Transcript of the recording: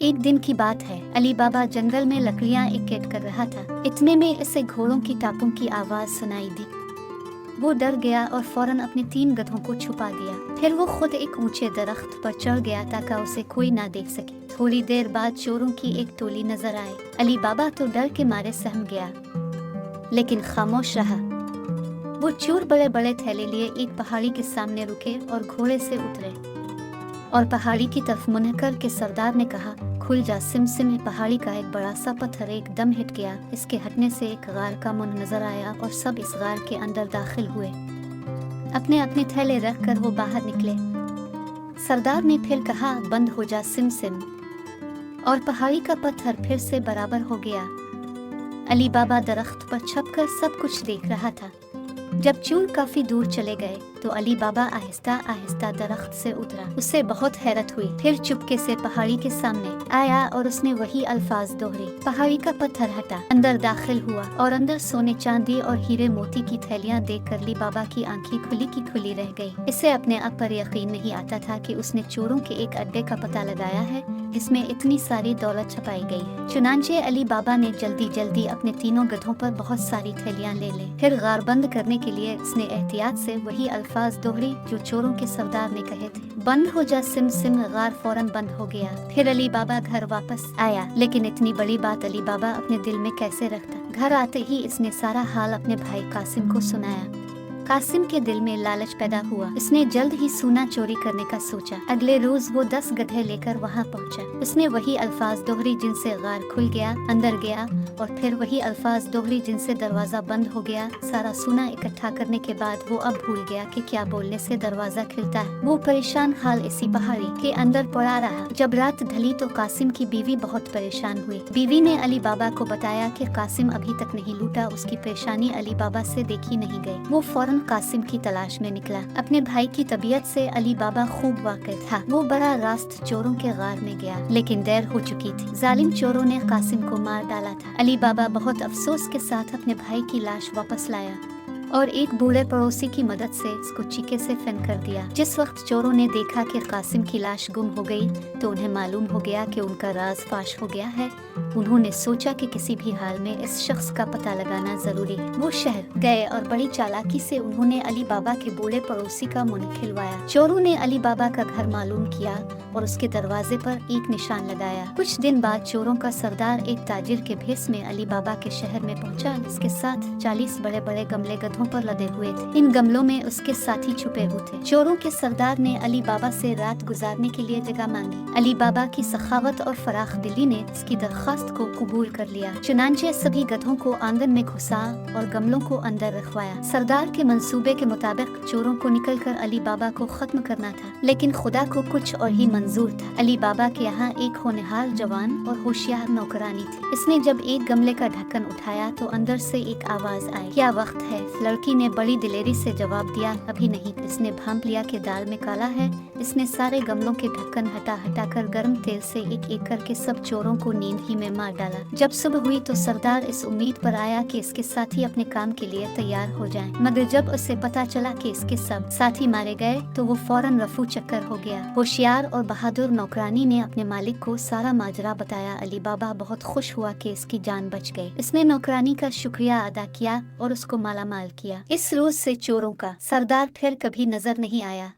एक दिन की बात है, अली बाबा जंगल में लकड़ियां इकट्ठा कर रहा था। इतने में इसे घोड़ों की टापों की आवाज सुनाई दी। वो डर गया और फौरन अपने 3 गधों को छुपा दिया। फिर वो खुद एक ऊंचे दरख्त पर चढ़ गया ताकि उसे कोई ना देख सके। थोड़ी देर बाद चोरों की एक टोली नजर आई। अली बाबा तो डर के मारे सहम गया, लेकिन खामोश रहा। वो चोर बड़े बड़े थैले लिए एक पहाड़ी के सामने रुके और घोड़े से उतरे और पहाड़ी की तरफ मुंह करके सरदार ने कहा, खुल जा सिम सिम। पहाड़ी का एक बड़ा सा पत्थर एकदम हिट गया। इसके हटने से एक गार का मुंह नजर आया और सब इस गार के अंदर दाखिल हुए। अपने अपने थैले रख कर वो बाहर निकले। सरदार ने फिर कहा, बंद हो जा सिम सिम, और पहाड़ी का पत्थर फिर से बराबर हो गया। अली बाबा दरख्त पर छपकर सब कुछ देख रहा था। जब चोर काफी दूर चले गए तो अली बाबा आहिस्ता आहिस्ता दरख्त से उतरा। उसे बहुत हैरत हुई। फिर चुपके से पहाड़ी के सामने आया और उसने वही अल्फाज दोहरे। पहाड़ी का पत्थर हटा, अंदर दाखिल हुआ और अंदर सोने चांदी और हीरे मोती की थैलियां देखकर अली बाबा की आंखें खुली की खुली रह गई। इसे अपने आप पर यकीन नहीं आता था कि उसने चोरों के एक अड्डे का पता लगाया है जिसमें इतनी सारी दौलत छपाई गई है। चुनांचे अली बाबा ने जल्दी जल्दी अपने 3 गधों पर बहुत सारी थैलियां ले ली। फिर गार बंद करने के लिए उसने एहतियात से वही अल्फाज दोहरी जो चोरों के सरदार ने कहे थे। बंद हो जा सिम सिम। गार फौरन बंद हो गया। फिर अली बाबा घर वापस आया, लेकिन इतनी बड़ी बात अली बाबा अपने दिल में कैसे रखता। घर आते ही इसने सारा हाल अपने भाई कासिम को सुनाया। कासिम के दिल में लालच पैदा हुआ। इसने जल्द ही सोना चोरी करने का सोचा। अगले रोज वो 10 गधे लेकर वहाँ पहुँचा। उसने वही अल्फाज दोहरी जिनसे गार खुल गया, अंदर गया, और फिर वही अल्फाज दोहरी जिनसे दरवाजा बंद हो गया। सारा सोना इकट्ठा करने के बाद वो अब भूल गया कि क्या बोलने से दरवाजा खुलता है। वो परेशान हाल इसी पहाड़ी के अंदर पड़ा रहा। जब रात ढली तो कासिम की बीवी बहुत परेशान हुई। बीवी ने अली बाबा को बताया कि कासिम अभी तक नहीं लौटा। उसकी परेशानी अली बाबा से देखी नहीं गई। वो फौरन कासिम की तलाश में निकला। अपने भाई की तबीयत से अली बाबा खूब वाकिफ था। वो बड़ा रास्त चोरों के गार में गया, लेकिन देर हो चुकी थी। जालिम चोरों ने कासिम को मार डाला था। अली बाबा बहुत अफसोस के साथ अपने भाई की लाश वापस लाया और एक बूढ़े पड़ोसी की मदद से इसको चीखे से फेंक कर दिया। जिस वक्त चोरों ने देखा कि कासिम की लाश गुम हो गई तो उन्हें मालूम हो गया कि उनका राज फाश हो गया है। उन्होंने सोचा कि किसी भी हाल में इस शख्स का पता लगाना जरूरी है। वो शहर गए और बड़ी चालाकी से उन्होंने अली बाबा के बूढ़े पड़ोसी का मुंह खिलवाया। चोरों ने अली बाबा का घर मालूम किया और उसके दरवाजे पर एक निशान लगाया। कुछ दिन बाद चोरों का सरदार एक ताजिर के भेस में अली बाबा के शहर में पहुंचा। इसके साथ 40 बड़े बड़े गमले गधों पर लदे हुए थे। इन गमलों में उसके साथी छुपे हुए थे। चोरों के सरदार ने अली बाबा से रात गुजारने के लिए जगह मांगी। अली बाबा की सखावत और फराख दिली ने इसकी दरख्वास्त को कबूल कर लिया। चुनांचे सभी गधों को आंगन में घुसा और गमलों को अंदर रखवाया। सरदार के मंसूबे के मुताबिक चोरों को निकलकर अली बाबा को खत्म करना था, लेकिन खुदा को कुछ और ही मंजूर था। अली बाबा के यहाँ एक होनहार जवान और होशियार नौकरानी थी। इसने जब एक गमले का ढक्कन उठाया तो अंदर से एक आवाज आई, क्या वक्त है? लड़की ने बड़ी दिलेरी से जवाब दिया, अभी नहीं। इसने भांप लिया कि दाल में काला है। इसने सारे गमलों के ढक्कन हटा हटा कर गर्म तेल से एक एक करके सब चोरों को नींद ही में मार डाला। जब सुबह हुई तो सरदार इस उम्मीद पर आया कि इसके साथी अपने काम के लिए तैयार हो जाएं। मगर जब उसे पता चला कि इसके सब साथी मारे गए तो वो फौरन रफू चक्कर हो गया। होशियार और बहादुर नौकरानी ने अपने मालिक को सारा माजरा बताया। अली बाबा बहुत खुश हुआ कि इसकी जान बच गई। इसने नौकरानी का शुक्रिया अदा किया और उसको मालामाल किया। इस रोज से चोरों का सरदार फिर कभी नजर नहीं आया।